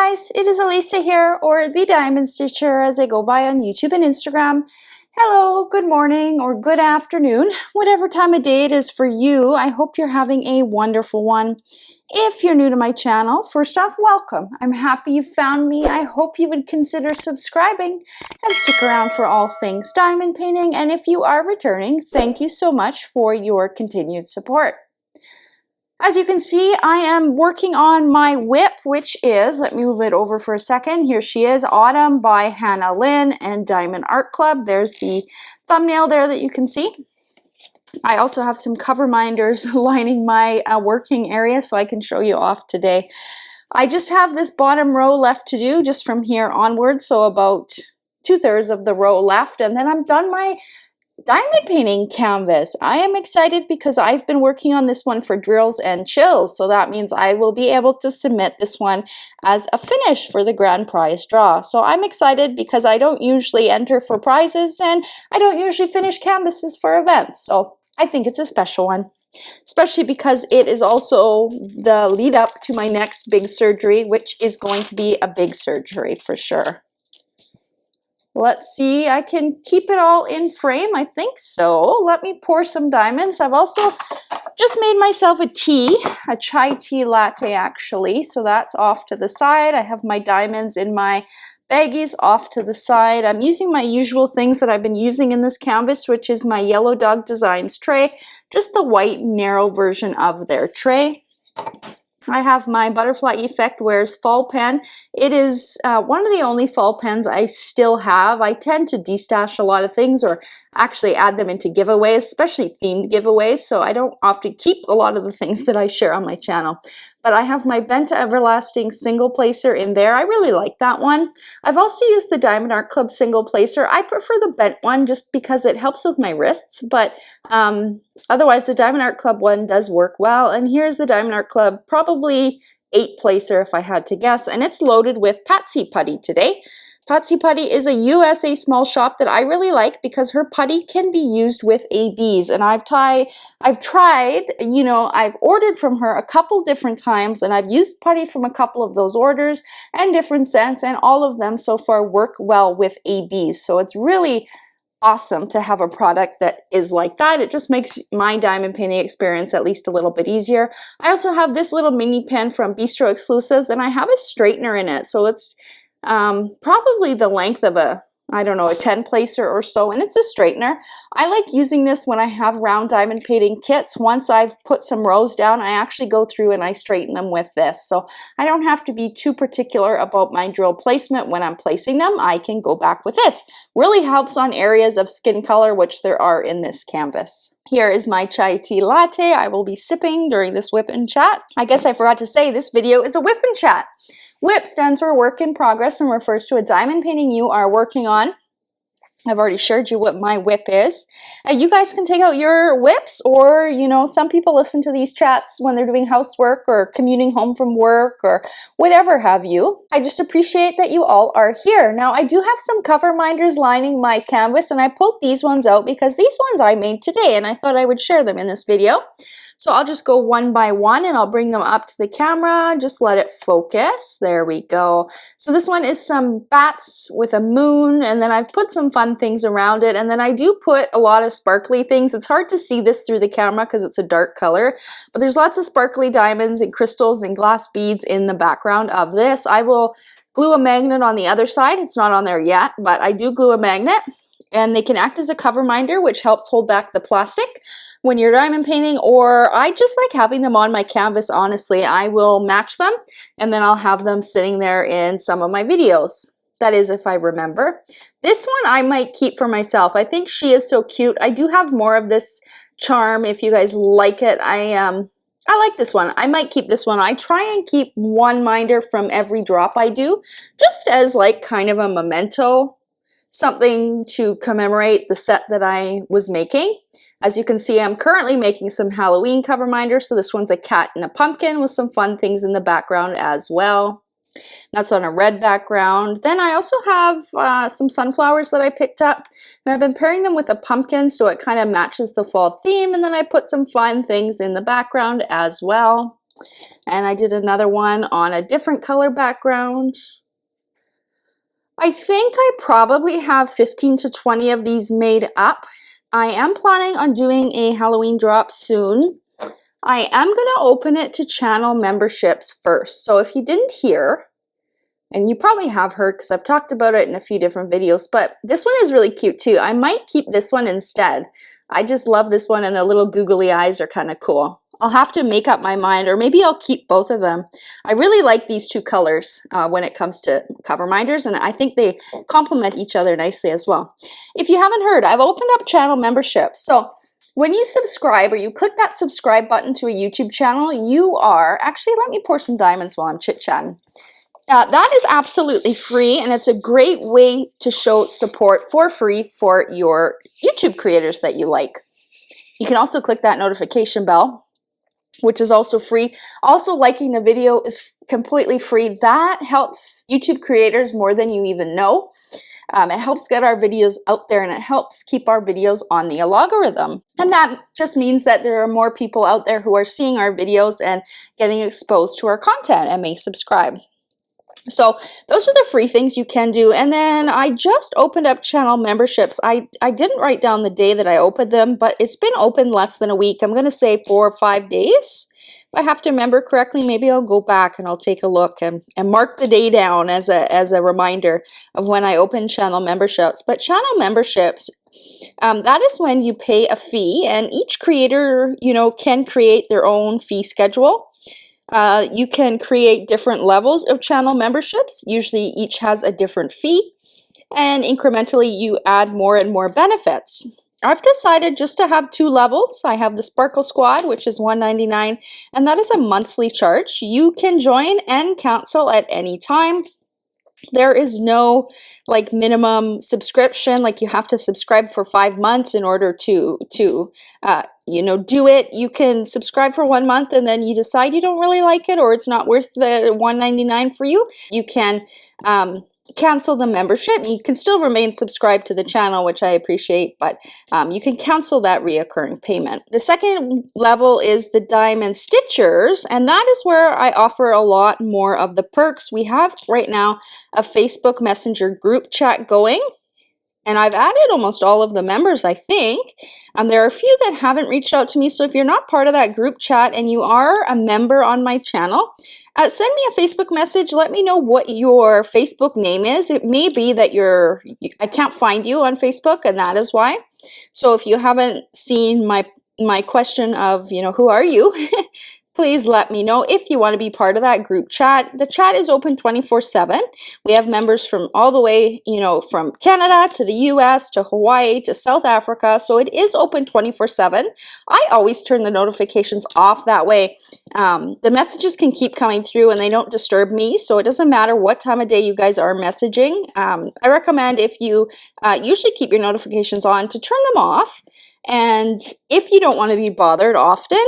guys, it is Elisa here, or the Diamond Stitcher as I go by on YouTube and Instagram. Hello, good morning or good afternoon, whatever time of day it is for you. I hope you're having a wonderful one. If you're new to my channel, first off, welcome. I'm happy you found me. I hope you would consider subscribing and stick around for all things diamond painting. And if you are returning, thank you so much for your continued support. As you can see, I am working on my WIP, which is, let me move it over for a second. Here she is, Autumn by Hannah Lynn and Diamond Art Club. There's the thumbnail there that you can see. I also have some cover minders lining my working area so I can show you off today. I just have this bottom row left to do just from here onward, so about 2/3 of the row left, and then I'm done my diamond painting canvas. I am excited because I've been working on this one for drills and chills, so that means I will be able to submit this one as a finish for the grand prize draw. So I'm excited because I don't usually enter for prizes and I don't usually finish canvases for events, so I think it's a special one, especially because it is also the lead up to my next big surgery, which is going to be a big surgery for sure. Let's see, I can keep it all in frame, I think so. Let me pour some diamonds. I've also just made myself a tea, a chai tea latte actually, so that's off to the side. I have my diamonds in my baggies off to the side. I'm using my usual things that I've been using in this canvas, which is my Yellow Dog Designs tray, just the white narrow version of their tray. I have my Butterfly Effect Wears fall pen. It is one of the only fall pens I still have. I tend to destash a lot of things or actually add them into giveaways, especially themed giveaways, so I don't often keep a lot of the things that I share on my channel. But I have my Bent Everlasting single placer in there. I really like that one. I've also used the Diamond Art Club single placer. I prefer the bent one just because it helps with my wrists, but otherwise the Diamond Art Club one does work well. And here's the Diamond Art Club, probably 8 placer if I had to guess, and it's loaded with Patsy Putty today. Patsy Putty is a USA small shop that I really like because her putty can be used with ABs, and I've tried, you know, I've ordered from her a couple different times, and I've used putty from a couple of those orders and different scents, and all of them so far work well with ABs, so it's really awesome to have a product that is like that. It just makes my diamond painting experience at least a little bit easier. I also have this little mini pen from Bistro Exclusives, and I have a straightener in it, so it's probably the length of a, I don't know, a 10 placer or so, and it's a straightener. I like using this when I have round diamond painting kits. Once I've put some rows down, I actually go through and I straighten them with this, so I don't have to be too particular about my drill placement when I'm placing them. I can go back with this. Really helps on areas of skin color, which there are in this canvas. Here is my chai tea latte I will be sipping during this WIP and Chat. I guess I forgot to say this video is a WIP and Chat. WIP stands for Work in Progress and refers to a diamond painting you are working on. I've already shared you what my WIP is. You guys can take out your WIPs, or, you know, some people listen to these chats when they're doing housework or commuting home from work or whatever have you. I just appreciate that you all are here. Now, I do have some cover minders lining my canvas, and I pulled these ones out because these ones I made today, and I thought I would share them in this video. So I'll just go one by one and I'll bring them up to the camera, just let it focus. There we go. So this one is some bats with a moon, and then I've put some fun things around it, and then I do put a lot of sparkly things. It's hard to see this through the camera because it's a dark color, but there's lots of sparkly diamonds and crystals and glass beads in the background of this. I will glue a magnet on the other side. It's not on there yet, but I do glue a magnet, and they can act as a cover minder, which helps hold back the plastic when you're diamond painting, or I just like having them on my canvas, honestly. I will match them, and then I'll have them sitting there in some of my videos. That is, if I remember. This one I might keep for myself. I think she is so cute. I do have more of this charm if you guys like it. I like this one. I might keep this one. I try and keep one minder from every drop I do, just as like kind of a memento, something to commemorate the set that I was making. As you can see, I'm currently making some Halloween cover minders, so this one's a cat and a pumpkin with some fun things in the background as well. That's on a red background. Then I also have some sunflowers that I picked up, and I've been pairing them with a pumpkin so it kind of matches the fall theme, and then I put some fun things in the background as well. And I did another one on a different color background. I think I probably have 15 to 20 of these made up. I am planning on doing a Halloween drop soon. I am going to open it to channel memberships first. So if you didn't hear, and you probably have heard because I've talked about it in a few different videos, but this one is really cute too. I might keep this one instead. I just love this one, and the little googly eyes are kind of cool. I'll have to make up my mind, or maybe I'll keep both of them. I really like these two colors when it comes to cover minders, and I think they complement each other nicely as well. If you haven't heard, I've opened up channel memberships. So when you subscribe, or you click that subscribe button to a YouTube channel, you are, actually let me pour some diamonds while I'm chit-chatting. That is absolutely free, and it's a great way to show support for free for your YouTube creators that you like. You can also click that notification bell, which is also free. Also, liking the video is completely free. That helps YouTube creators more than you even know. It helps get our videos out there, and it helps keep our videos on the algorithm. And that just means that there are more people out there who are seeing our videos and getting exposed to our content and may subscribe. So those are the free things you can do. And then I just opened up channel memberships. I didn't write down the day that I opened them, but it's been open less than a week. I'm going to say 4 or 5 days. If I have to remember correctly, maybe I'll go back and I'll take a look and mark the day down as a reminder of when I opened channel memberships. But channel memberships, that is when you pay a fee, and each creator, can create their own fee schedule. You can create different levels of channel memberships. Usually each has a different fee, and incrementally you add more and more benefits. I've decided just to have 2 levels. I have the Sparkle Squad, which is $1.99, and that is a monthly charge. You can join and cancel at any time. There is no minimum subscription, like you have to subscribe for 5 months in order to do it. You can subscribe for 1 month and then you decide you don't really like it, or it's not worth the $1.99 for you. You can cancel the membership. You can still remain subscribed to the channel, which I appreciate, but you can cancel that reoccurring payment. The second level is the Diamond Stitchers, and that is where I offer a lot more of the perks. We have right now a Facebook Messenger group chat going, and I've added almost all of the members, I think. There are a few that haven't reached out to me, so if you're not part of that group chat and you are a member on my channel, send me a Facebook message. Let me know what your Facebook name is. It may be that I can't find you on Facebook, and that is why. So if you haven't seen my question of, who are you? Please let me know if you want to be part of that group chat. The chat is open 24/7. We have members from all the way, from Canada to the US to Hawaii to South Africa. So it is open 24/7. I always turn the notifications off, that way the messages can keep coming through and they don't disturb me. So it doesn't matter what time of day you guys are messaging. I recommend, if you usually keep your notifications on, to turn them off. And if you don't want to be bothered often,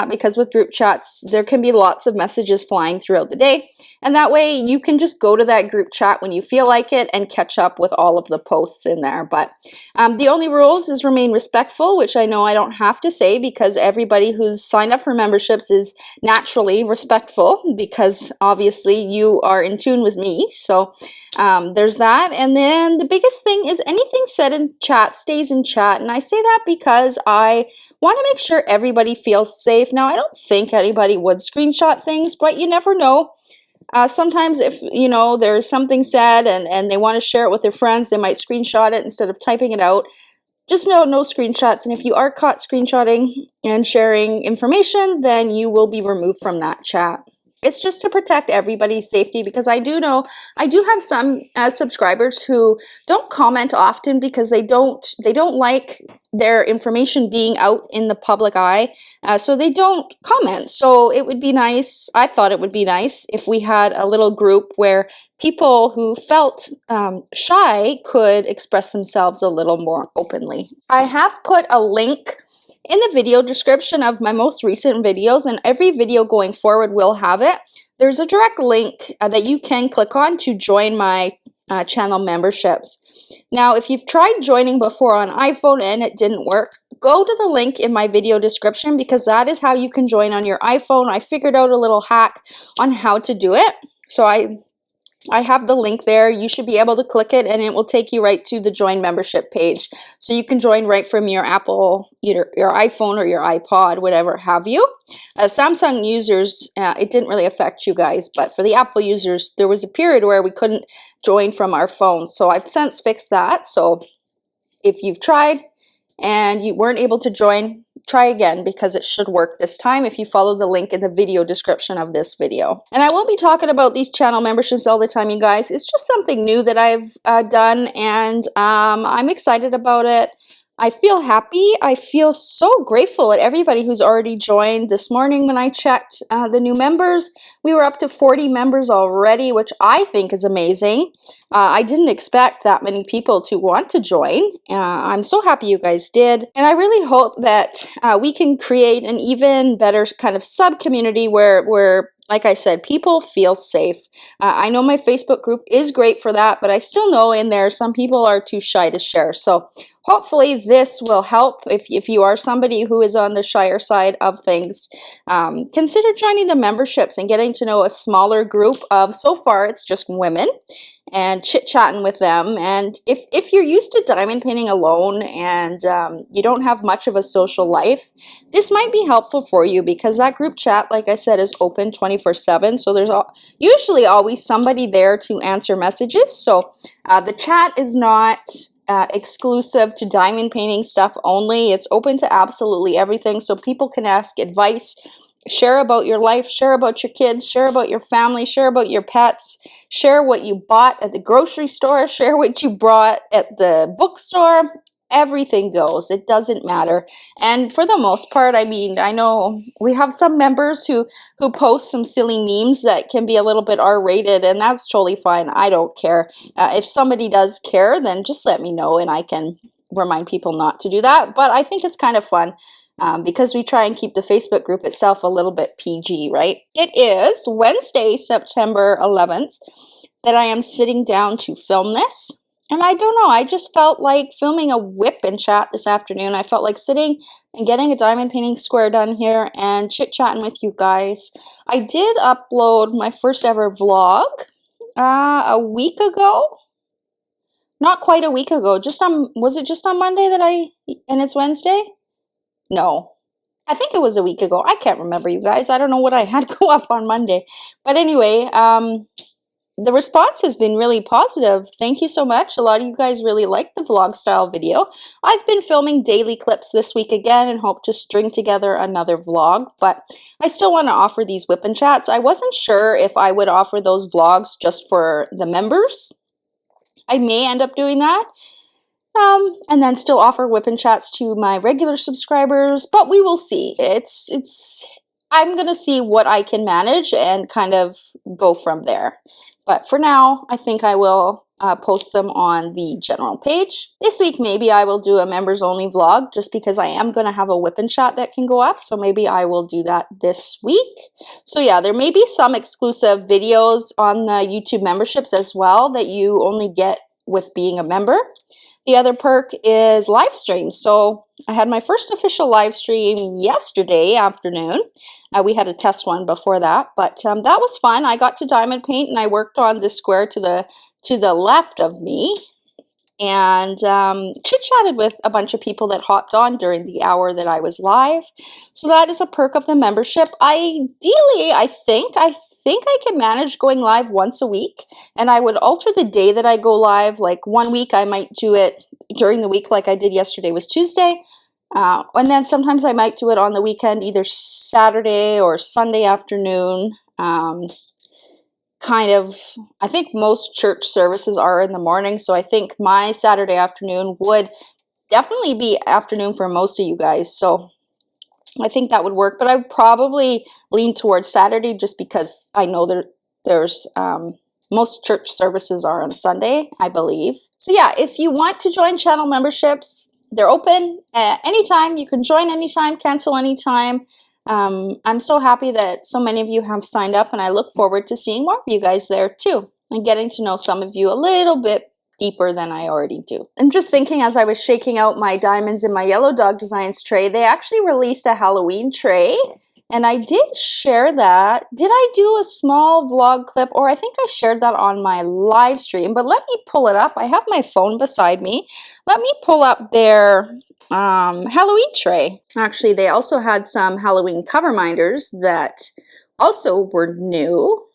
because with group chats, there can be lots of messages flying throughout the day. And that way you can just go to that group chat when you feel like it and catch up with all of the posts in there. But the only rules is remain respectful, which I know I don't have to say, because everybody who's signed up for memberships is naturally respectful, because obviously you are in tune with me. So there's that. And then the biggest thing is anything said in chat stays in chat. And I say that because I want to make sure everybody feels safe. Now, I don't think anybody would screenshot things, but you never know. Sometimes if, there's something said and they want to share it with their friends, they might screenshot it instead of typing it out. Just know, no screenshots. And if you are caught screenshotting and sharing information, then you will be removed from that chat. It's just to protect everybody's safety, because I do know I do have some subscribers who don't comment often because they don't like their information being out in the public eye, so they don't comment. So it would be nice, I thought it would be nice, if we had a little group where people who felt shy could express themselves a little more openly. I have put a link in the video description of my most recent videos, and every video going forward will have it. There's a direct link that you can click on to join my channel memberships. Now, if you've tried joining before on iPhone and it didn't work, go to the link in my video description because that is how you can join on your iPhone. I figured out a little hack on how to do it. So I have the link there. You should be able to click it and it will take you right to the join membership page. So you can join right from your Apple, either your iPhone or your iPod, whatever have you. Samsung users, it didn't really affect you guys, but for the Apple users, there was a period where we couldn't join from our phones. So I've since fixed that. So if you've tried and you weren't able to join, try again because it should work this time if you follow the link in the video description of this video. And I won't be talking about these channel memberships all the time, you guys. It's just something new that I've done, and I'm excited about it. I feel happy. I feel so grateful at everybody who's already joined. This morning when I checked the new members, we were up to 40 members already, which I think is amazing. I didn't expect that many people to want to join. I'm so happy you guys did. And I really hope that we can create an even better kind of sub-community where like I said, people feel safe. I know my Facebook group is great for that, but I still know in there some people are too shy to share. So hopefully this will help. If you are somebody who is on the shyer side of things, consider joining the memberships and getting to know a smaller group of, so far it's just women, and chit-chatting with them. And if you're used to diamond painting alone and you don't have much of a social life, this might be helpful for you because that group chat, like I said, is open 24/7. So there's usually always somebody there to answer messages. So the chat is not exclusive to diamond painting stuff only. It's open to absolutely everything. So people can ask advice, share about your life, share about your kids, share about your family, share about your pets, share what you bought at the grocery store, share what you brought at the bookstore. Everything goes. It doesn't matter. And for the most part, I mean, I know we have some members who post some silly memes that can be a little bit R-rated, and that's totally fine. I don't care. If somebody does care, then just let me know and I can remind people not to do that. But I think it's kind of fun. Because we try and keep the Facebook group itself a little bit PG, right? It is Wednesday, September 11th, that I am sitting down to film this. And I don't know, I just felt like filming a WIP and Chat this afternoon. I felt like sitting and getting a diamond painting square done here and chit-chatting with you guys. I did upload my first ever vlog a week ago. Not quite a week ago. Was it just on Monday and it's Wednesday? No, I think it was a week ago. I can't remember, you guys. I don't know what I had go up on Monday. But anyway, the response has been really positive. Thank you so much. A lot of you guys really like the vlog style video. I've been filming daily clips this week again and hope to string together another vlog. But I still want to offer these WIP and Chats. I wasn't sure if I would offer those vlogs just for the members. I may end up doing that. And then still offer WIP and Chats to my regular subscribers, but we will see. I'm gonna see what I can manage and kind of go from there. But for now, I think I will post them on the general page. This week, maybe I will do a members only vlog just because I am gonna have a WIP and Chat that can go up. So maybe I will do that this week. So yeah, there may be some exclusive videos on the YouTube memberships as well that you only get with being a member. The other perk is live streams. So I had my first official live stream yesterday afternoon. We had a test one before that, but that was fun. I got to diamond paint and I worked on this square to the left of me and chit-chatted with a bunch of people that hopped on during the hour that I was live. So that is a perk of the membership. Ideally, I think I can manage going live once a week, and I would alter the day that I go live. Like one week I might do it during the week like I did yesterday was Tuesday, and then sometimes I might do it on the weekend, either Saturday or Sunday afternoon. I think most church services are in the morning, so I think my Saturday afternoon would definitely be afternoon for most of you guys. So I think that would work, but I would probably lean towards Saturday just because I know there's most church services are on Sunday, I believe. So yeah, if you want to join channel memberships, they're open at any time. You can join anytime, cancel anytime. I'm so happy that so many of you have signed up, and I look forward to seeing more of you guys there too. and getting to know some of you a little bit deeper than I already do. I'm just thinking as I was shaking out my diamonds in my Yellow Dog Designs tray, they actually released a Halloween tray, and I did share that. Did I do a small vlog clip, or I think I shared that on my live stream, but let me pull it up. I have my phone beside me. Let me pull up their Halloween tray. Actually, they also had some Halloween cover minders that also were new.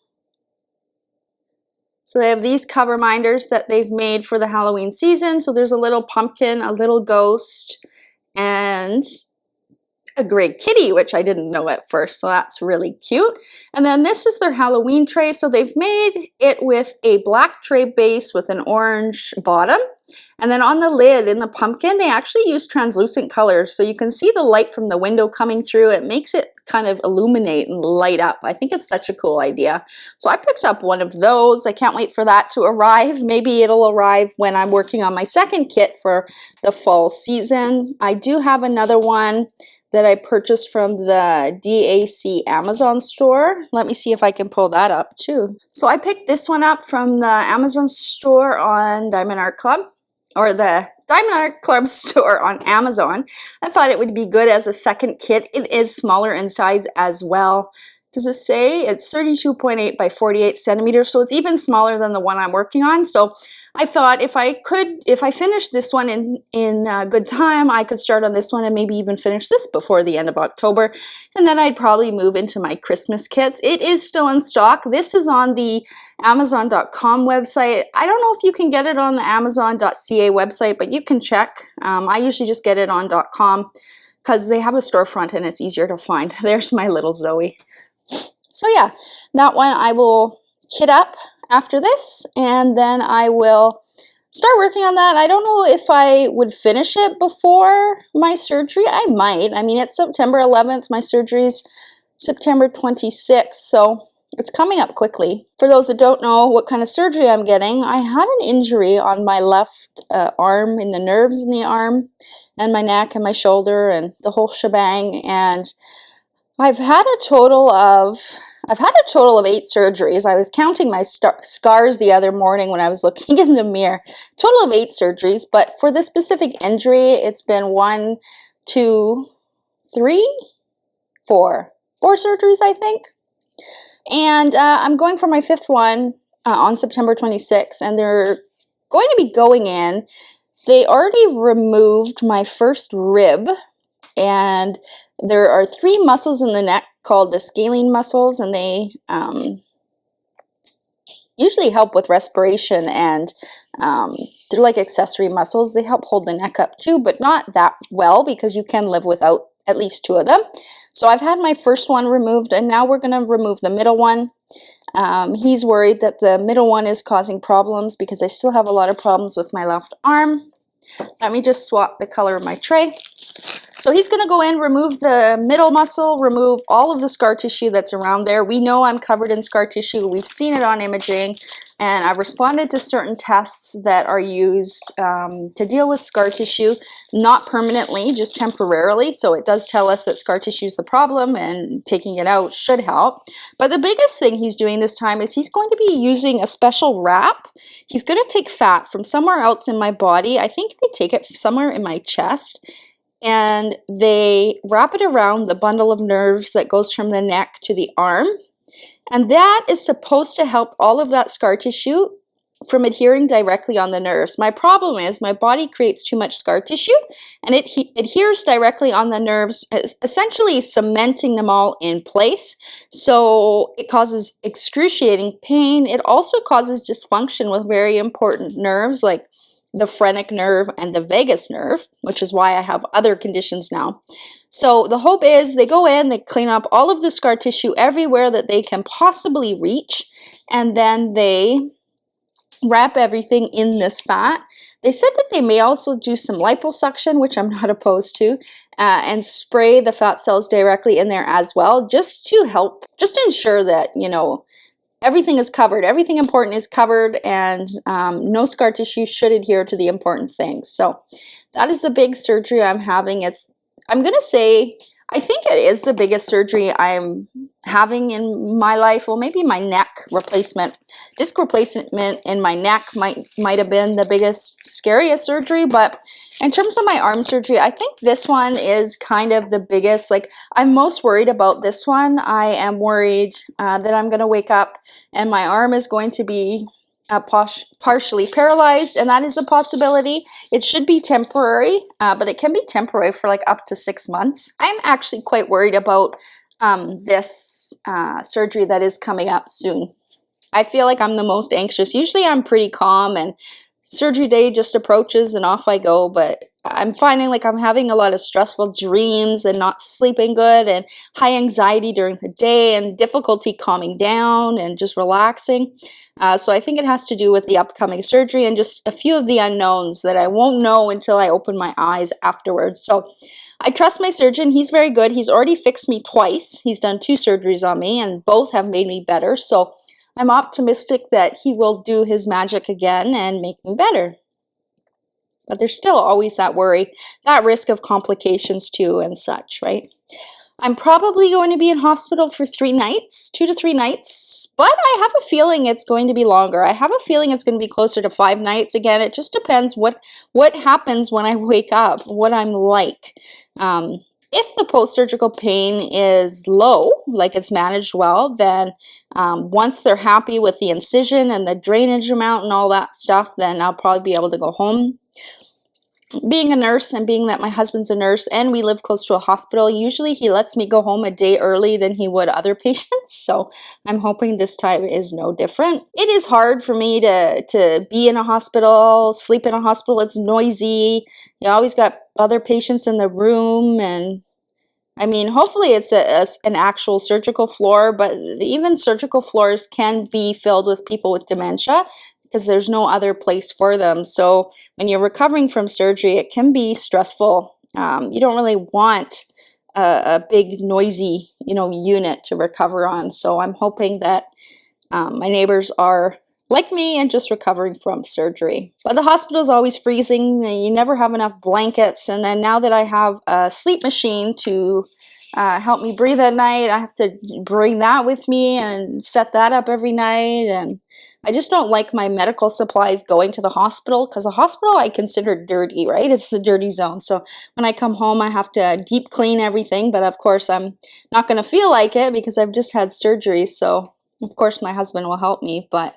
So they have these cover minders that they've made for the Halloween season. So there's a little pumpkin, a little ghost, and a gray kitty, which I didn't know at first. So that's really cute. And then this is their Halloween tray. So they've made it with a black tray base with an orange bottom. And then on the lid in the pumpkin, they actually use translucent colors. So you can see the light from the window coming through. It makes it kind of illuminate and light up. I think it's such a cool idea. So I picked up one of those. I can't wait for that to arrive. Maybe it'll arrive when I'm working on my second kit for the fall season. I do have another one that I purchased from the DAC Amazon store. Let me see if I can pull that up too. So I picked this one up from the Amazon store on Diamond Art Club, or the Diamond Art Club store on Amazon. I thought it would be good as a second kit. It is smaller in size as well. Does it say? It's 32.8 by 48 centimeters, so it's even smaller than the one I'm working on. So I thought if I finish this one in good time, I could start on this one and maybe even finish this before the end of October. And then I'd probably move into my Christmas kits. It is still in stock. This is on the Amazon.com website. I don't know if you can get it on the Amazon.ca website, but you can check. I usually just get it on .com because they have a storefront and it's easier to find. There's my little Zoe. So yeah, that one I will kit up after this, and then I will start working on that. I don't know if I would finish it before my surgery. I might. I mean, it's September 11th. My surgery's September 26th, so it's coming up quickly. For those that don't know what kind of surgery I'm getting, I had an injury on my left arm, in the nerves in the arm, and my neck and my shoulder and the whole shebang, and I've had a total of 8 surgeries. I was counting my scars the other morning when I was looking in the mirror. Total of 8 surgeries, but for this specific injury, it's been 1, 2, 3, 4 surgeries, I think. And I'm going for my 5th one on September 26th, and they're going to be going in. They already removed my first rib, and there are 3 muscles in the neck called the scalene muscles, and they usually help with respiration, and they're like accessory muscles. They help hold the neck up too, but not that well because you can live without at least 2 of them. So I've had my first one removed, and now we're going to remove the middle one. He's worried that the middle one is causing problems because I still have a lot of problems with my left arm. Let me just swap the color of my tray. So he's going to go in, remove the middle muscle, remove all of the scar tissue that's around there. We know I'm covered in scar tissue. We've seen it on imaging, and I've responded to certain tests that are used to deal with scar tissue, not permanently, just temporarily. So it does tell us that scar tissue is the problem, and taking it out should help. But the biggest thing he's doing this time is he's going to be using a special wrap. He's going to take fat from somewhere else in my body. I think they take it somewhere in my chest, and they wrap it around the bundle of nerves that goes from the neck to the arm. And that is supposed to help all of that scar tissue from adhering directly on the nerves. My problem is my body creates too much scar tissue, and it adheres directly on the nerves, essentially cementing them all in place. So it causes excruciating pain. It also causes dysfunction with very important nerves like the phrenic nerve and the vagus nerve, which is why I have other conditions now. So the hope is they go in, they clean up all of the scar tissue everywhere that they can possibly reach, and then they wrap everything in this fat. They said that they may also do some liposuction, which I'm not opposed to, and spray the fat cells directly in there as well, just to help, just to ensure that, you know, everything is covered, everything important is covered, and no scar tissue should adhere to the important things. So that is the big surgery I'm having. I'm going to say I think it is the biggest surgery I'm having in my life. Well, maybe my neck replacement, disc replacement in my neck might have been the biggest, scariest surgery. But in terms of my arm surgery, I think this one is kind of the biggest. Like, I'm most worried about this one. I am worried that I'm going to wake up and my arm is going to be partially paralyzed, and that is a possibility. It should be temporary, but it can be temporary for like up to 6 months. I'm actually quite worried about this surgery that is coming up soon. I feel like I'm the most anxious. Usually I'm pretty calm and surgery day just approaches and off I go, but I'm finding like I'm having a lot of stressful dreams and not sleeping good and high anxiety during the day and difficulty calming down and just relaxing. So I think it has to do with the upcoming surgery and just a few of the unknowns that I won't know until I open my eyes afterwards. So I trust my surgeon. He's very good. He's already fixed me twice. He's done 2 surgeries on me and both have made me better. So I'm optimistic that he will do his magic again and make me better. But there's still always that worry, that risk of complications too and such, right? I'm probably going to be in hospital for 3 nights, 2 to 3 nights, but I have a feeling it's going to be longer. I have a feeling it's going to be closer to 5 nights. Again, it just depends what happens when I wake up, what I'm like. If the post-surgical pain is low, like it's managed well, then once they're happy with the incision and the drainage amount and all that stuff, then I'll probably be able to go home. Being a nurse and being that my husband's a nurse and we live close to a hospital, usually he lets me go home a day early than he would other patients. So I'm hoping this time is no different. It is hard for me to be in a hospital, sleep in a hospital. It's noisy. You always got other patients in the room, and I mean, hopefully it's an actual surgical floor, but even surgical floors can be filled with people with dementia because there's no other place for them. So when you're recovering from surgery, it can be stressful. You don't really want a big noisy, unit to recover on. So I'm hoping that my neighbors are like me and just recovering from surgery. But the hospital is always freezing. You never have enough blankets. And then now that I have a sleep machine to help me breathe at night, I have to bring that with me and set that up every night. And I just don't like my medical supplies going to the hospital because the hospital I consider dirty, right? It's the dirty zone. So when I come home, I have to deep clean everything. But of course, I'm not going to feel like it because I've just had surgery. So of course, my husband will help me. But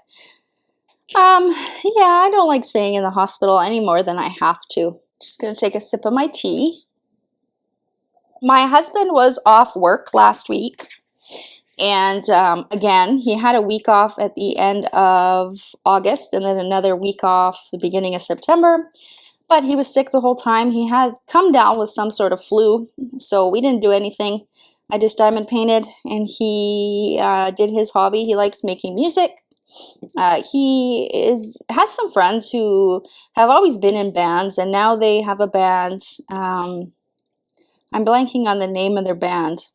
yeah, I don't like staying in the hospital any more than I have to. Just going to take a sip of my tea. My husband was off work last week. And again, he had a week off at the end of August and then another week off the beginning of September. But he was sick the whole time. He had come down with some sort of flu, so we didn't do anything. I just diamond painted, and he did his hobby. He likes making music. He has some friends who have always been in bands, and now they have a band. I'm blanking on the name of their band.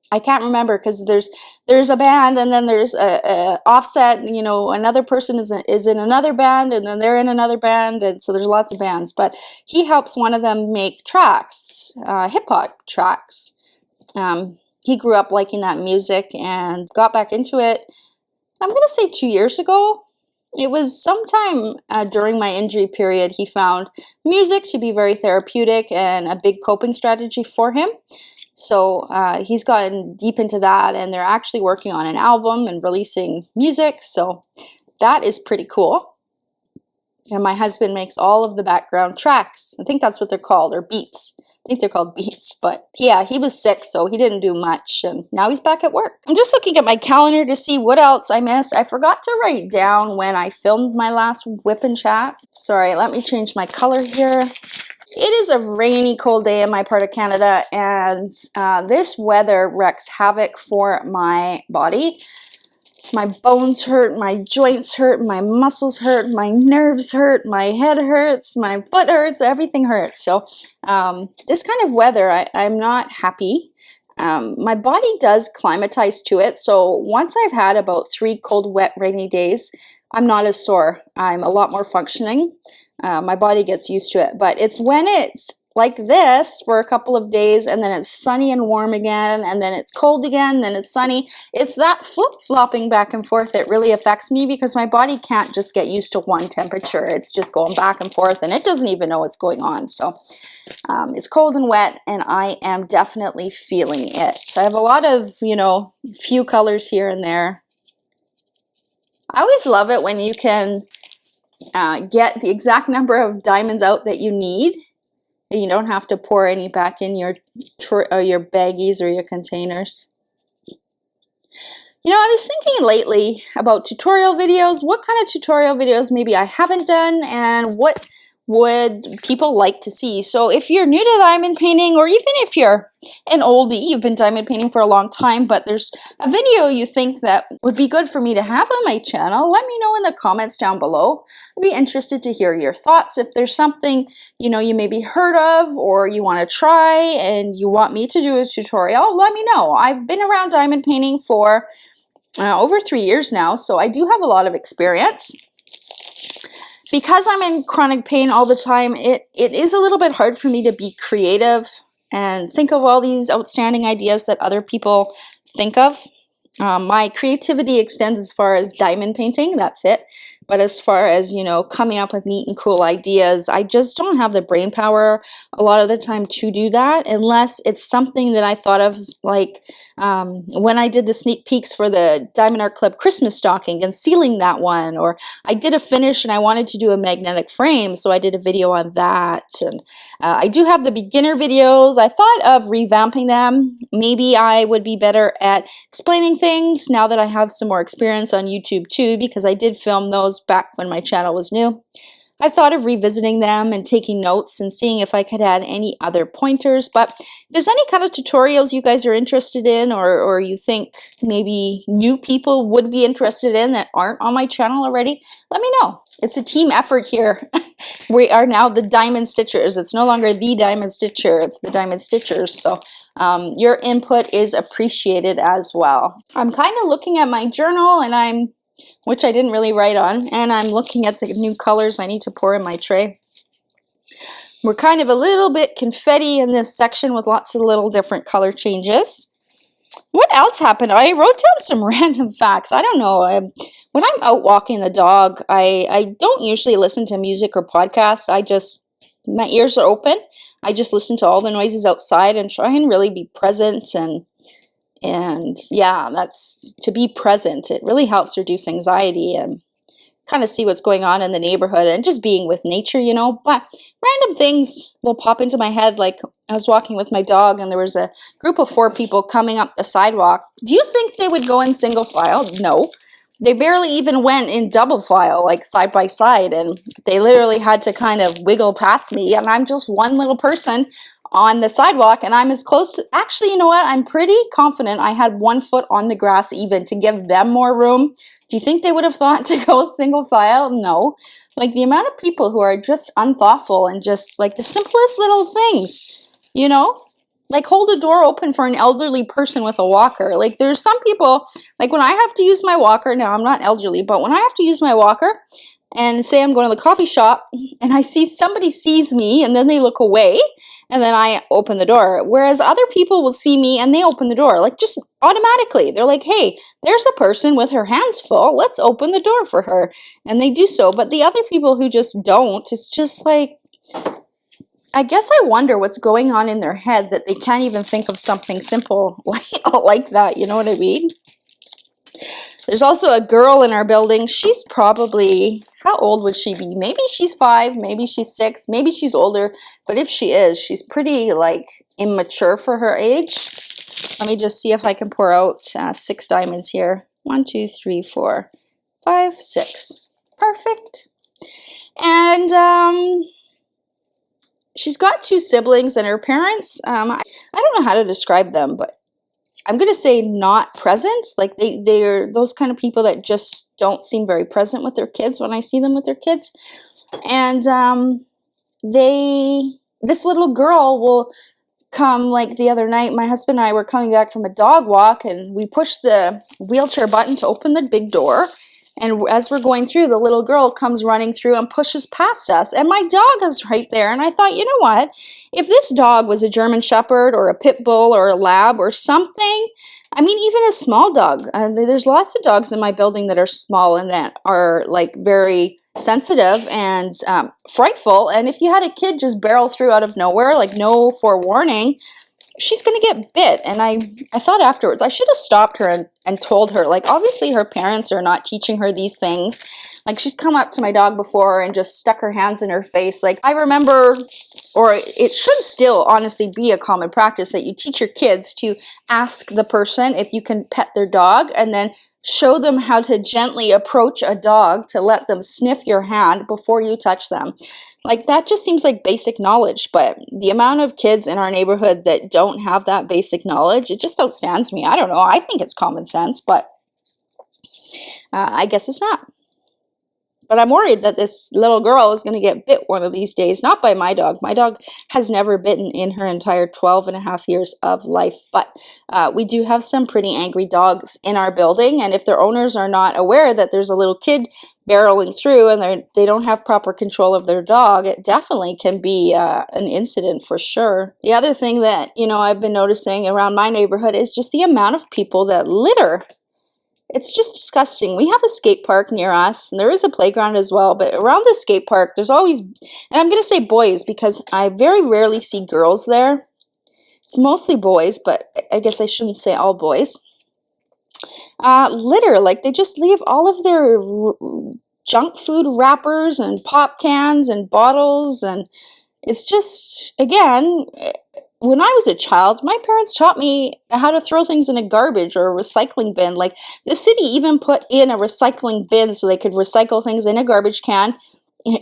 I can't remember because there's a band and then there's a offset. Another person is in another band and then they're in another band, and so there's lots of bands. But he helps one of them make tracks, hip hop tracks. He grew up liking that music and got back into it. I'm gonna say 2 years ago. It was sometime during my injury period. He found music to be very therapeutic and a big coping strategy for him. So he's gotten deep into that, and they're actually working on an album and releasing music. So that is pretty cool. And my husband makes all of the background tracks. I think that's what they're called, or beats. I think they're called beats. But yeah, he was sick, so he didn't do much. And now he's back at work. I'm just looking at my calendar to see what else I missed. I forgot to write down when I filmed my last WIP and Chat. Sorry, let me change my color here. It is a rainy, cold day in my part of Canada, and this weather wreaks havoc for my body. My bones hurt, my joints hurt, my muscles hurt, my nerves hurt, my head hurts, my foot hurts, everything hurts. So this kind of weather, I'm not happy. My body does climatize to it, so once I've had about 3 cold, wet, rainy days, I'm not as sore. I'm a lot more functioning. My body gets used to it, but it's when it's like this for a couple of days, and then it's sunny and warm again, and then it's cold again, then it's sunny. It's that flip-flopping back and forth that really affects me, because my body can't just get used to one temperature. It's just going back and forth, and it doesn't even know what's going on. So it's cold and wet, and I am definitely feeling it. So I have a lot of, you know, few colors here and there. I always love it when you can get the exact number of diamonds out that you need, and you don't have to pour any back in your baggies or your containers. You know, I was thinking lately about tutorial videos, what kind of tutorial videos maybe I haven't done, and what would people like to see. So if you're new to diamond painting, or even if you're an oldie, you've been diamond painting for a long time, but there's a video you think that would be good for me to have on my channel, let me know in the comments down below. I'd be interested to hear your thoughts. If there's something, you know, you maybe heard of or you want to try and you want me to do a tutorial, let me know. I've been around diamond painting for over 3 years now, so I do have a lot of experience. Because I'm in chronic pain all the time, it is a little bit hard for me to be creative and think of all these outstanding ideas that other people think of. My creativity extends as far as diamond painting, that's it. But as far as, you know, coming up with neat and cool ideas, I just don't have the brain power a lot of the time to do that, unless it's something that I thought of, like when I did the sneak peeks for the Diamond Art Club Christmas stocking and sealing that one, or I did a finish and I wanted to do a magnetic frame, so I did a video on that. And I do have the beginner videos. I thought of revamping them. Maybe I would be better at explaining things now that I have some more experience on YouTube too, because I did film those back when my channel was new. I thought of revisiting them and taking notes and seeing if I could add any other pointers. But if there's any kind of tutorials you guys are interested in, or you think maybe new people would be interested in that aren't on my channel already, let me know. It's a team effort here. We are now the Diamond Stitchers. It's no longer the Diamond Stitcher, it's the Diamond Stitchers. So your input is appreciated as well. I'm kind of looking at my journal, and which I didn't really write on, and I'm looking at the new colors I need to pour in my tray. We're kind of a little bit confetti in this section with lots of little different color changes. What else happened? I wrote down some random facts. I don't know. When I'm out walking the dog, I don't usually listen to music or podcasts. My ears are open. I just listen to all the noises outside and try and really be present, and yeah, that's to be present. It really helps reduce anxiety and kind of see what's going on in the neighborhood and just being with nature, you know. But random things will pop into my head, like I was walking with my dog and there was a group of 4 people coming up the sidewalk. Do you think they would go in single file? No. They barely even went in double file, like side by side, and they literally had to kind of wiggle past me, and I'm just one little person on the sidewalk, and I'm as close to, actually, you know what, I'm pretty confident I had 1 foot on the grass even to give them more room. Do you think they would have thought to go single file? No. Like the amount of people who are just unthoughtful and just like the simplest little things, you know? Like hold a door open for an elderly person with a walker. Like there's some people, like when I have to use my walker, now I'm not elderly, but when I have to use my walker and say I'm going to the coffee shop and I see somebody sees me and then they look away and then I open the door. Whereas other people will see me and they open the door, like just automatically. They're like, hey, there's a person with her hands full. Let's open the door for her. And they do so. But the other people who just don't, it's just like, I guess I wonder what's going on in their head that they can't even think of something simple like that. You know what I mean? There's also a girl in our building. She's probably, how old would she be? Maybe she's 5, maybe she's 6, maybe she's older. But if she is, she's pretty like immature for her age. Let me just see if I can pour out 6 diamonds here. 1, 2, 3, 4, 5, 6. Perfect. And she's got 2 siblings, and her parents, I don't know how to describe them, but I'm going to say not present. Like they're those kind of people that just don't seem very present with their kids when I see them with their kids. And this little girl will come, like the other night, my husband and I were coming back from a dog walk, and we pushed the wheelchair button to open the big door. And as we're going through, the little girl comes running through and pushes past us. And my dog is right there. And I thought, you know what? If this dog was a German Shepherd or a Pit Bull or a Lab or something, I mean, even a small dog. There's lots of dogs in my building that are small and that are like very sensitive and frightful. And if you had a kid just barrel through out of nowhere, like no forewarning, she's going to get bit. And I thought afterwards, I should have stopped her and told her, like, obviously her parents are not teaching her these things. Like, she's come up to my dog before and just stuck her hands in her face. Like, I remember, or it should still honestly be a common practice that you teach your kids to ask the person if you can pet their dog and then show them how to gently approach a dog to let them sniff your hand before you touch them. Like, that just seems like basic knowledge, but the amount of kids in our neighborhood that don't have that basic knowledge, it just outstands me. I don't know. I think it's common sense, but I guess it's not. But I'm worried that this little girl is going to get bit one of these days, not by my dog. My dog has never bitten in her entire 12 and a half years of life. But we do have some pretty angry dogs in our building. And if their owners are not aware that there's a little kid barreling through and they don't have proper control of their dog, it definitely can be an incident for sure. The other thing that, I've been noticing around my neighborhood is just the amount of people that litter. It's just disgusting. We have a skate park near us, and there is a playground as well, but around the skate park, there's always, and I'm going to say boys because I very rarely see girls there. It's mostly boys, but I guess I shouldn't say all boys. Litter, like they just leave all of their junk food wrappers and pop cans and bottles, and it's just, again, when I was a child, my parents taught me how to throw things in a garbage or a recycling bin. Like, the city even put in a recycling bin so they could recycle things in a garbage can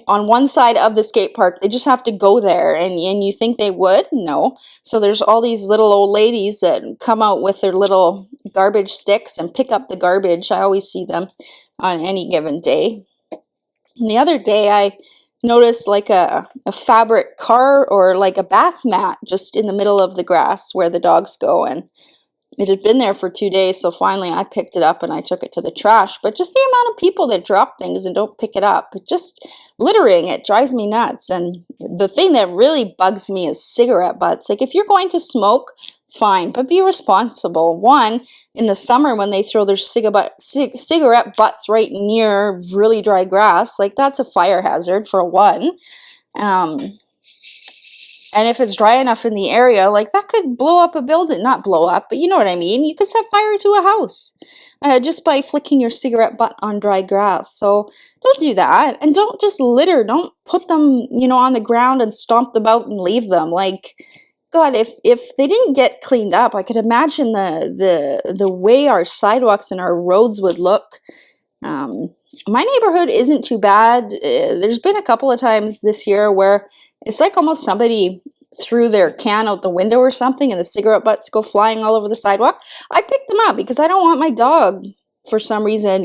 on one side of the skate park. They just have to go there, and you think they would? No. So there's all these little old ladies that come out with their little garbage sticks and pick up the garbage. I always see them on any given day. And the other day, I noticed like a fabric car or like a bath mat just in the middle of the grass where the dogs go, and it had been there for 2 days, so finally I picked it up and I took it to the trash. But just the amount of people that drop things and don't pick it up, just littering, it drives me nuts. And the thing that really bugs me is cigarette butts. Like, if you're going to smoke, fine, but be responsible. One, in the summer when they throw their cigarette butts right near really dry grass, like, that's a fire hazard for one. And if it's dry enough in the area, like, that could blow up a building. Not blow up, but you know what I mean. You could set fire to a house just by flicking your cigarette butt on dry grass. So don't do that. And don't just litter. Don't put them, on the ground and stomp them out and leave them. Like, God, if they didn't get cleaned up, I could imagine the way our sidewalks and our roads would look. My neighborhood isn't too bad. There's been a couple of times this year where it's like almost somebody threw their can out the window or something and the cigarette butts go flying all over the sidewalk. I picked them up because I don't want my dog, for some reason,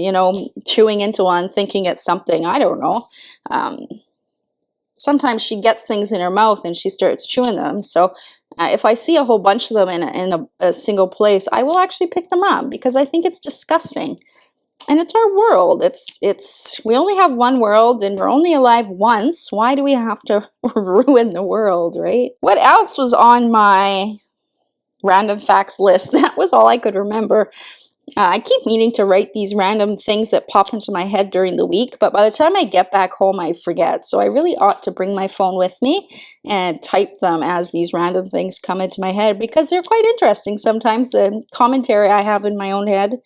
chewing into one, thinking it's something. I don't know. Sometimes she gets things in her mouth and she starts chewing them. So if I see a whole bunch of them in a single place, I will actually pick them up because I think it's disgusting. And it's our world. We only have one world and we're only alive once. Why do we have to ruin the world, right? What else was on my random facts list? That was all I could remember. I keep meaning to write these random things that pop into my head during the week, but by the time I get back home, I forget. So I really ought to bring my phone with me and type them as these random things come into my head because they're quite interesting sometimes, the commentary I have in my own head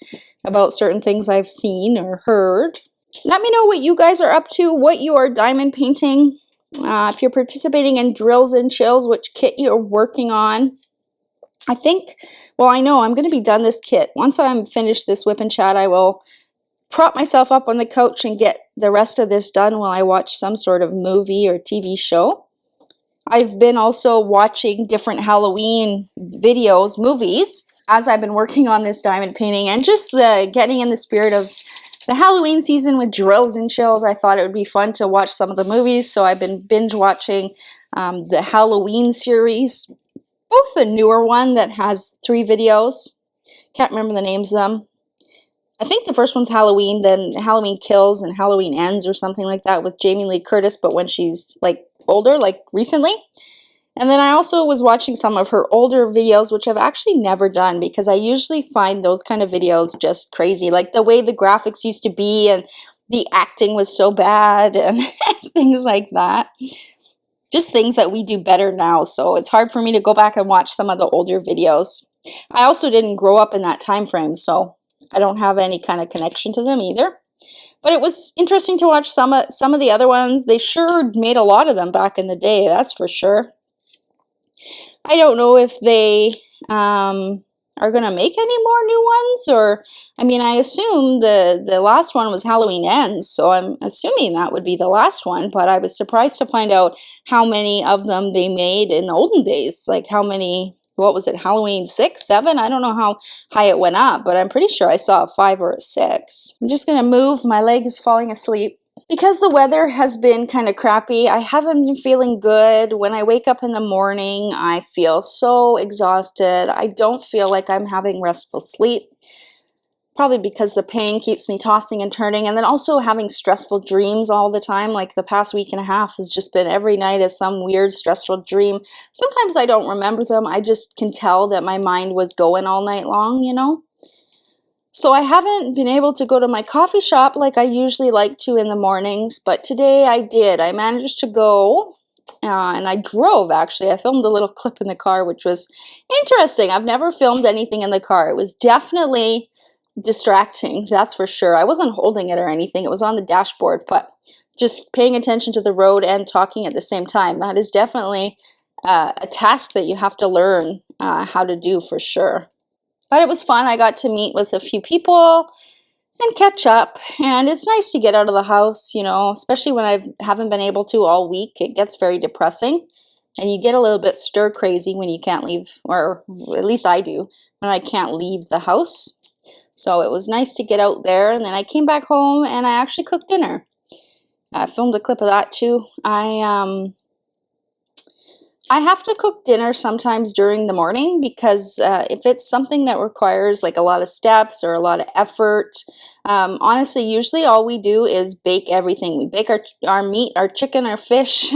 about certain things I've seen or heard. Let me know what you guys are up to, what you are diamond painting, if you're participating in drills and chills, which kit you're working on. I know I'm going to be done this kit. Once I'm finished this WIP and Chat, I will prop myself up on the couch and get the rest of this done while I watch some sort of movie or TV show. I've been also watching different Halloween videos, movies, as I've been working on this diamond painting and just getting in the spirit of the Halloween season with drills and chills. I thought it would be fun to watch some of the movies, so I've been binge watching the Halloween series. Both the newer one that has 3 videos, can't remember the names of them, I think the first one's Halloween, then Halloween Kills and Halloween Ends or something like that with Jamie Lee Curtis, but when she's like older, like recently. And then I also was watching some of her older videos, which I've actually never done because I usually find those kind of videos just crazy. Like the way the graphics used to be and the acting was so bad and things like that. Just things that we do better now. So it's hard for me to go back and watch some of the older videos. I also didn't grow up in that time frame, so I don't have any kind of connection to them either. But it was interesting to watch some of the other ones. They sure made a lot of them back in the day, that's for sure. I don't know if they are going to make any more new ones, or, I mean, I assume the last one was Halloween Ends, so I'm assuming that would be the last one, but I was surprised to find out how many of them they made in the olden days, like how many, what was it, Halloween 6, 7? I don't know how high it went up, but I'm pretty sure I saw a 5 or a 6. I'm just going to move, my leg is falling asleep. Because the weather has been kind of crappy, I haven't been feeling good. When I wake up in the morning, I feel so exhausted. I don't feel like I'm having restful sleep. Probably because the pain keeps me tossing and turning, and then also having stressful dreams all the time. Like the past week and a half has just been every night is some weird stressful dream. Sometimes I don't remember them. I just can tell that my mind was going all night long, you know? So I haven't been able to go to my coffee shop like I usually like to in the mornings, but today I did. I managed to go, and I drove actually. I filmed a little clip in the car, which was interesting. I've never filmed anything in the car. It was definitely distracting, that's for sure. I wasn't holding it or anything. It was on the dashboard, but just paying attention to the road and talking at the same time. That is definitely a task that you have to learn how to do for sure. But it was fun. I got to meet with a few people and catch up. And it's nice to get out of the house, you know, especially when I haven't been able to all week. It gets very depressing. And you get a little bit stir crazy when you can't leave, or at least I do, when I can't leave the house. So it was nice to get out there. And then I came back home and I actually cooked dinner. I filmed a clip of that too. I have to cook dinner sometimes during the morning because if it's something that requires like a lot of steps or a lot of effort, honestly, usually all we do is bake everything. We bake our meat, our chicken, our fish,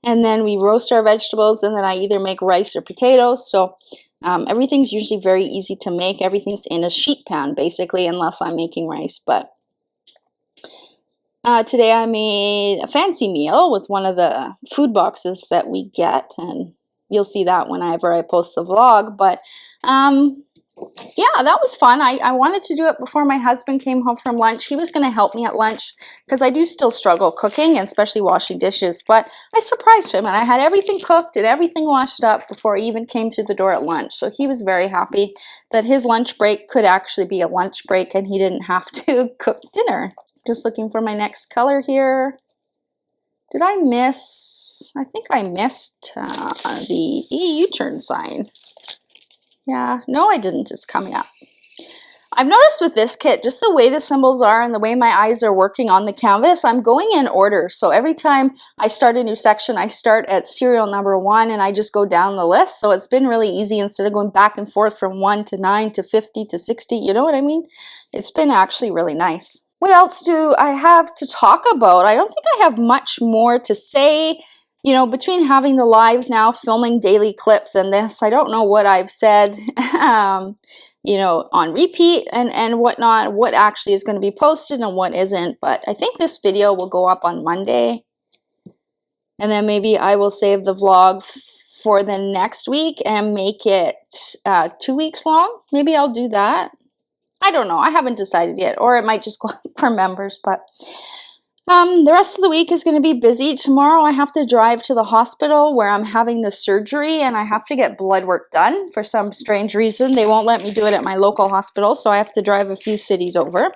and then we roast our vegetables, and then I either make rice or potatoes. So everything's usually very easy to make. Everything's in a sheet pan, basically, unless I'm making rice. But today I made a fancy meal with one of the food boxes that we get, and you'll see that whenever I post the vlog. But yeah, that was fun. I wanted to do it before my husband came home from lunch. He was going to help me at lunch because I do still struggle cooking, and especially washing dishes. But I surprised him, and I had everything cooked and everything washed up before he even came through the door at lunch. So he was very happy that his lunch break could actually be a lunch break and he didn't have to cook dinner. Just looking for my next color here. Did I miss? I think I missed the U-turn sign. Yeah, no I didn't. It's coming up. I've noticed with this kit, just the way the symbols are and the way my eyes are working on the canvas, I'm going in order. So every time I start a new section, I start at serial number 1 and I just go down the list. So it's been really easy instead of going back and forth from 1 to 9 to 50 to 60. You know what I mean? It's been actually really nice. What else do I have to talk about? I don't think I have much more to say. You know, between having the lives now, filming daily clips, and this, I don't know what I've said, you know, on repeat and whatnot, what actually is going to be posted and what isn't. But I think this video will go up on Monday. And then maybe I will save the vlog for the next week and make it 2 weeks long. Maybe I'll do that. I don't know. I haven't decided yet. Or it might just go for members. But the rest of the week is going to be busy. Tomorrow I have to drive to the hospital where I'm having the surgery, and I have to get blood work done. For some strange reason, they won't let me do it at my local hospital, so I have to drive a few cities over.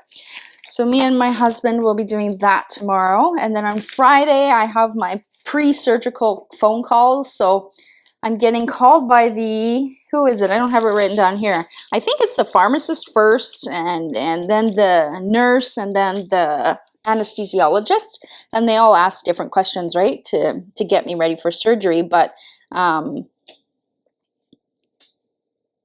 So me and my husband will be doing that tomorrow. And then on Friday, I have my pre-surgical phone call. So I'm getting called by the, who is it? I don't have it written down here. I think it's the pharmacist first, and then the nurse, and then the anesthesiologist. And they all ask different questions, right, to get me ready for surgery. But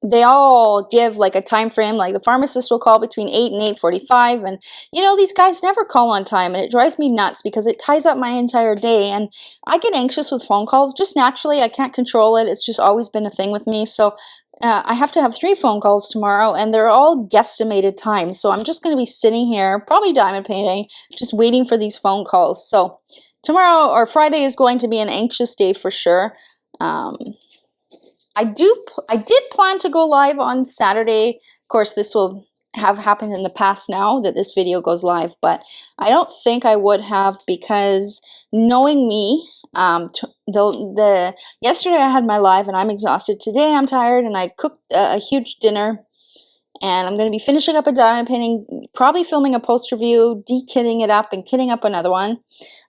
they all give like a time frame, like the pharmacist will call between 8 and 8:45, and you know, these guys never call on time, and it drives me nuts because it ties up my entire day, and I get anxious with phone calls just naturally. I can't control it. It's just always been a thing with me. So I have to have 3 phone calls tomorrow, and they're all guesstimated time. So I'm just going to be sitting here, probably diamond painting, just waiting for these phone calls. So tomorrow or Friday is going to be an anxious day for sure. I did plan to go live on Saturday. Of course, this will have happened in the past now that this video goes live, but I don't think I would have, because knowing me, yesterday I had my live and I'm exhausted. Today I'm tired and I cooked a huge dinner, and I'm going to be finishing up a diamond painting, probably filming a post review, de-kitting it up and kitting up another one.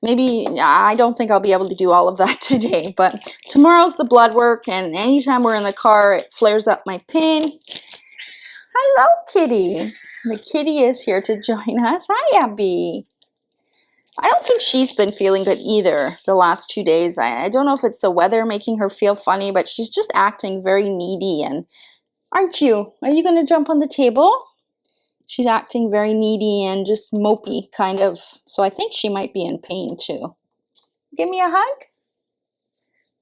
Maybe, I don't think I'll be able to do all of that today, but tomorrow's the blood work, and anytime we're in the car, it flares up my pain. Hello, kitty. The kitty is here to join us. Hi, Abby. I don't think she's been feeling good either the last 2 days. I don't know if it's the weather making her feel funny, but she's just acting very needy. And aren't you? Are you going to jump on the table? She's acting very needy and just mopey, kind of. So I think she might be in pain too. Give me a hug.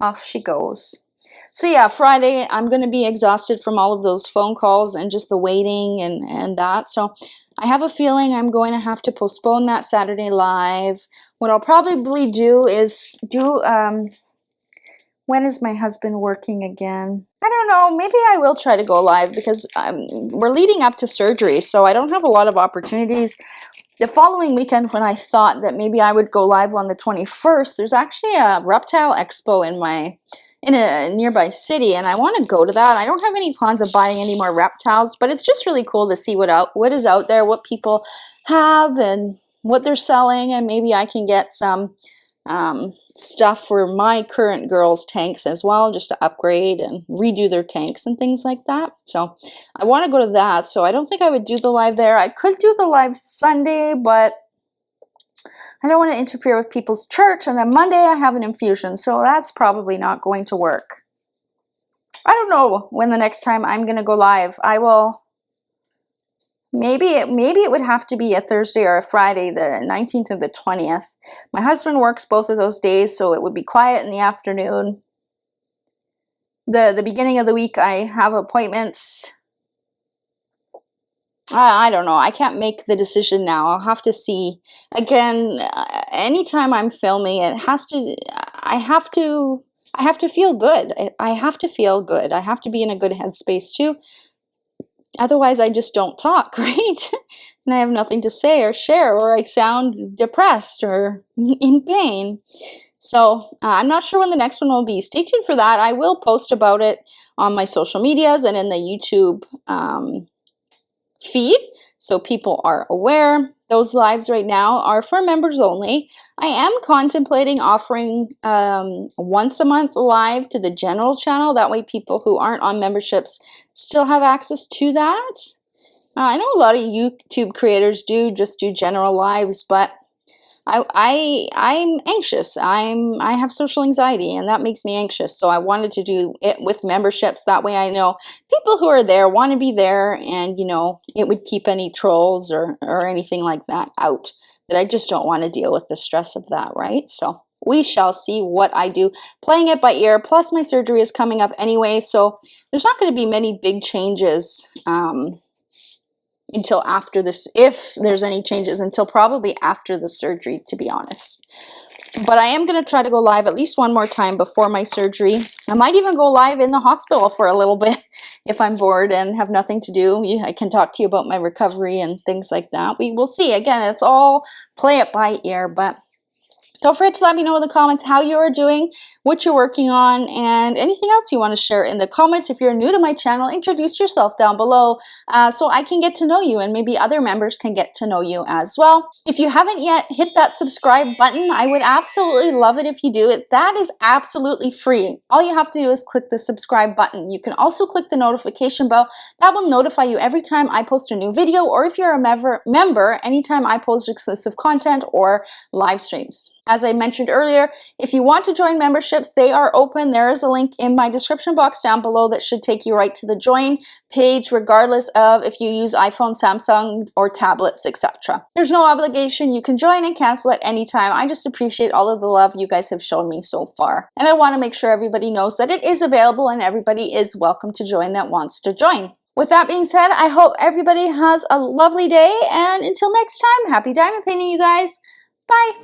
Off she goes. So yeah, Friday, I'm going to be exhausted from all of those phone calls and just the waiting and that. So I have a feeling I'm going to have to postpone that Saturday live. What I'll probably do is when is my husband working again? I don't know. Maybe I will try to go live, because we're leading up to surgery, so I don't have a lot of opportunities. The following weekend, when I thought that maybe I would go live on the 21st, there's actually a reptile expo in a nearby city, and I want to go to that. I don't have any plans of buying any more reptiles, but it's just really cool to see what is out there, what people have, and what they're selling, and maybe I can get some stuff for my current girls' tanks as well, just to upgrade and redo their tanks and things like that. So I want to go to that, so I don't think I would do the live there. I could do the live Sunday, but I don't want to interfere with people's church, and then Monday I have an infusion, so that's probably not going to work. I don't know when the next time I'm going to go live. I will... Maybe it would have to be a Thursday or a Friday, the 19th or the 20th. My husband works both of those days, so it would be quiet in the afternoon. The beginning of the week, I have appointments. I don't know. I can't make the decision now. I'll have to see. Again, anytime I'm filming, I have to feel good. I have to feel good. I have to be in a good headspace too. Otherwise, I just don't talk, right? And I have nothing to say or share, or I sound depressed or in pain. So I'm not sure when the next one will be. Stay tuned for that. I will post about it on my social medias and in the YouTube feed, so people are aware. Those lives right now are for members only. I am contemplating offering once a month live to the general channel. That way people who aren't on memberships still have access to that. I know a lot of YouTube creators just do general lives, but I'm anxious. I have social anxiety, and that makes me anxious. So I wanted to do it with memberships. That way I know people who are there want to be there, and you know, it would keep any trolls or anything like that out. That I just don't want to deal with the stress of that, right? So we shall see what I do. Playing it by ear. Plus my surgery is coming up anyway, so there's not going to be many big changes until after this, if there's any changes, until probably after the surgery, to be honest. But I am going to try to go live at least one more time before my surgery. I might even go live in the hospital for a little bit if I'm bored and have nothing to do. I can talk to you about my recovery and things like that. We will see. Again, it's all play it by ear, but don't forget to let me know in the comments how you are doing, what you're working on, and anything else you want to share in the comments. If you're new to my channel, introduce yourself down below so I can get to know you, and maybe other members can get to know you as well. If you haven't yet hit that subscribe button, I would absolutely love it if you do it. That is absolutely free. All you have to do is click the subscribe button. You can also click the notification bell. That will notify you every time I post a new video, or if you're a member, anytime I post exclusive content or live streams. As I mentioned earlier, if you want to join membership, memberships, they are open. There is a link in my description box down below that should take you right to the join page, regardless of if you use iPhone, Samsung, or tablets, etc. There's no obligation. You can join and cancel at any time. I just appreciate all of the love you guys have shown me so far. And I want to make sure everybody knows that it is available and everybody is welcome to join that wants to join. With that being said, I hope everybody has a lovely day, and until next time, happy diamond painting, you guys. Bye!